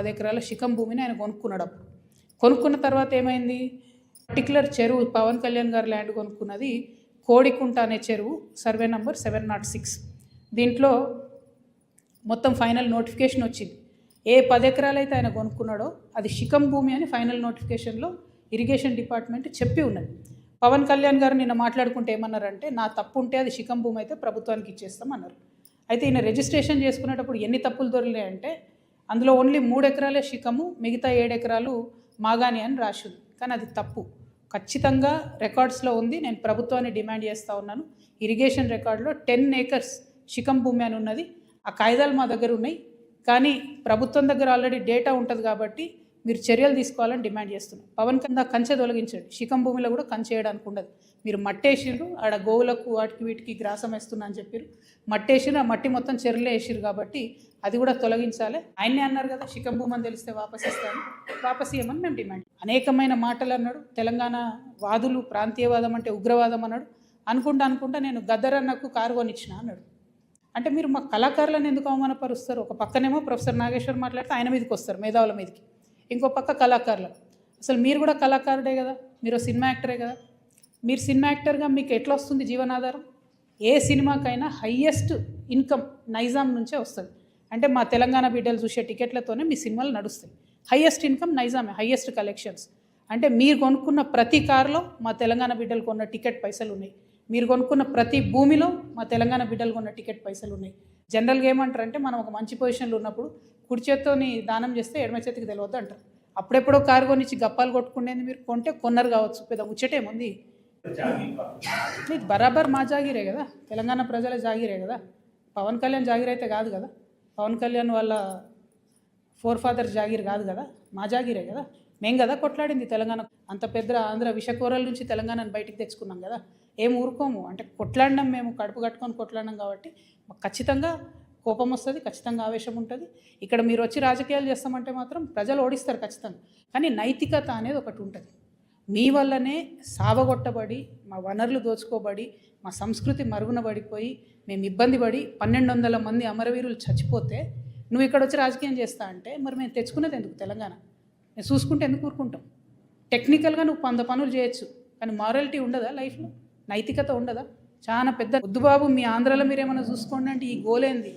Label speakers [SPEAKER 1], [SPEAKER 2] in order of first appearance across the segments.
[SPEAKER 1] 10 ఎకరాల శిఖం భూమిని ఆయన కొనుక్కున్నాడు. అప్పుడు కొనుక్కున్న తర్వాత ఏమైంది, పర్టికులర్ చెరువు పవన్ కళ్యాణ్ గారు ల్యాండ్ కొనుక్కున్నది కోడికుంట అనే చెరువు, సర్వే నంబర్ 706. దీంట్లో మొత్తం ఫైనల్ నోటిఫికేషన్ వచ్చింది. ఏ 10 ఎకరాలు అయితే ఆయన కొనుక్కున్నాడో అది శిఖం భూమి అని ఫైనల్ నోటిఫికేషన్లో ఇరిగేషన్ డిపార్ట్మెంట్ చెప్పి ఉన్నది. పవన్ కళ్యాణ్ గారు నిన్న మాట్లాడుకుంటే ఏమన్నారంటే, నా తప్పు ఉంటే అది శిఖం భూమి అయితే ప్రభుత్వానికి ఇచ్చేస్తాం అన్నారు. అయితే ఈయన రిజిస్ట్రేషన్ చేసుకునేటప్పుడు ఎన్ని తప్పులు దొరికినాయంటే, అందులో ఓన్లీ 3 ఎకరాలే శిఖము, మిగతా 7 ఎకరాలు మాగాని అని రాసింది. కానీ అది తప్పు, ఖచ్చితంగా రికార్డ్స్లో ఉంది. నేను ప్రభుత్వాన్ని డిమాండ్ చేస్తూ ఉన్నాను. ఇరిగేషన్ రికార్డులో 10 ఏకర్స్ శిఖం భూమి అని ఉన్నది. ఆ కాగితాలు మా దగ్గర ఉన్నాయి. కానీ ప్రభుత్వం దగ్గర ఆల్రెడీ డేటా ఉంటుంది కాబట్టి మీరు చర్యలు తీసుకోవాలని డిమాండ్ చేస్తున్నాం. పవన్ కింద కంచె తొలగించండి. శిఖం భూమిలో కూడా కంచె వేయడానికి ఉండదు. మీరు మట్టేసిర్రు, ఆడ గోవులకు వాటికి వీటికి గ్రాసం వేస్తున్నా అని చెప్పారు. మట్టేసిరు, ఆ మట్టి మొత్తం చెరువులో వేసిరు కాబట్టి అది కూడా తొలగించాలి. ఆయన్నే అన్నారు కదా, శిఖం భూమి అని తెలిస్తే వాపస్ ఇస్తాను, వాపస్ ఇవ్వమని మేము డిమాండ్. అనేకమైన మాటలు అన్నాడు. తెలంగాణ వాదులు ప్రాంతీయవాదం అంటే ఉగ్రవాదం అన్నాడు. అనుకుంటా నేను గద్దరన్నకు కారు కొనిచ్చిన అన్నాడు. అంటే మీరు మా కళాకారులను ఎందుకు అవమానపరుస్తారు? ఒక పక్కనేమో ప్రొఫెసర్ నాగేశ్వర్ మాట్లాడితే ఆయన మీదకి వస్తారు, మేధావుల మీదకి. ఇంకో పక్క కళాకారులు. అసలు మీరు కూడా కళాకారుడే కదా, మీరు సినిమా యాక్టరే కదా. మీరు సినిమా యాక్టర్గా మీకు ఎట్లా వస్తుంది జీవనాధారం? ఏ సినిమాకైనా హయ్యెస్ట్ ఇన్కమ్ నైజాం నుంచే వస్తుంది. అంటే మా తెలంగాణ బిడ్డలు చూసే టికెట్లతోనే మీ సినిమాలు నడుస్తాయి. హయ్యెస్ట్ ఇన్కమ్ నైజామే, హయ్యెస్ట్ కలెక్షన్స్. అంటే మీరు కొనుక్కున్న ప్రతి కారులో మా తెలంగాణ బిడ్డలు కొన్న టికెట్ పైసలు ఉన్నాయి. మీరు కొనుక్కున్న ప్రతి భూమిలో మా తెలంగాణ బిడ్డలు కొన్న టికెట్ పైసలు ఉన్నాయి. జనరల్గా ఏమంటారంటే, మనం ఒక మంచి పొజిషన్లో ఉన్నప్పుడు కుడి చేత్తోని దానం చేస్తే ఎడమ చేతికి తెలియదు అంటారు. అప్పుడెప్పుడో కారు కొనిచ్చి గప్పాలు కొట్టుకునేది మీరు కొంటే కొన్నారు కావచ్చు, పెద్ద ముచ్చటేముంది. ఇది బరాబర్ మా జాగిరే కదా, తెలంగాణ ప్రజల జాగిరే కదా. పవన్ కళ్యాణ్ జాగిర్ అయితే కాదు కదా, పవన్ కళ్యాణ్ వాళ్ళ ఫాదర్స్ జాగిర్ కాదు కదా, మా జాగిరే కదా. మేం కదా కొట్లాడింది తెలంగాణ. అంత పెద్ద ఆంధ్ర విషకూరల నుంచి తెలంగాణను బయటికి తెచ్చుకున్నాం కదా. ఏం ఊరుకోము, అంటే కొట్లాడినాం, మేము కడుపు కట్టుకొని కొట్లాడినాం కాబట్టి మాకు ఖచ్చితంగా కోపం వస్తుంది, ఖచ్చితంగా ఆవేశం ఉంటుంది. ఇక్కడ మీరు వచ్చి రాజకీయాలు చేస్తామంటే మాత్రం ప్రజలు ఓడిస్తారు ఖచ్చితంగా. కానీ నైతికత అనేది ఒకటి ఉంటుంది. మీ వల్లనే సావగొట్టబడి, మా వనరులు దోచుకోబడి, మా సంస్కృతి మరుగున పడిపోయి, మేము ఇబ్బంది పడి 1200 మంది అమరవీరులు చచ్చిపోతే నువ్వు ఇక్కడ వచ్చి రాజకీయం చేస్తా అంటే మరి మేము తెచ్చుకునేది ఎందుకు తెలంగాణ? నేను చూసుకుంటే ఎందుకు ఊరుకుంటాం? టెక్నికల్గా నువ్వు 100 పనులు చేయొచ్చు, కానీ మారాలిటీ ఉండదా లైఫ్లో? నైతికత ఉండదా? చాలా పెద్ద వద్దుబాబు, మీ ఆంధ్రాలో మీరేమన్నా చూసుకోండి అంటే ఈ గోలేంది,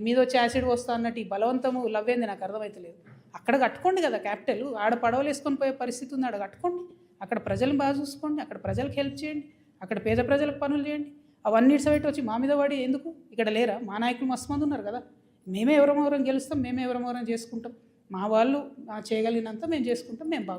[SPEAKER 1] మీద వచ్చి యాసిడ్ వస్తా అన్నట్టు ఈ బలవంతము లవ్వేంది నాకు అర్థమవుతలేదు. అక్కడ కట్టుకోండి కదా క్యాపిటల్, ఆడ పడవలు వేసుకొని పోయే పరిస్థితి ఉంది, ఆడ కట్టుకోండి. అక్కడ ప్రజలను బాగా చూసుకోండి, అక్కడ ప్రజలకు హెల్ప్ చేయండి, అక్కడ పేద ప్రజలకు పనులు చేయండి. అవన్నీ ఇట్సబెట్టి వచ్చి మా మీద పడి ఎందుకు? ఇక్కడ లేరా మా నాయకులు? మస్తు మంది ఉన్నారు కదా. మేమే ఎవరమోరం గెలుస్తాం, మేమే ఎవరమోరం చేసుకుంటాం. మా వాళ్ళు చేయగలిగినంత మేము చేసుకుంటాం, మేము బాగా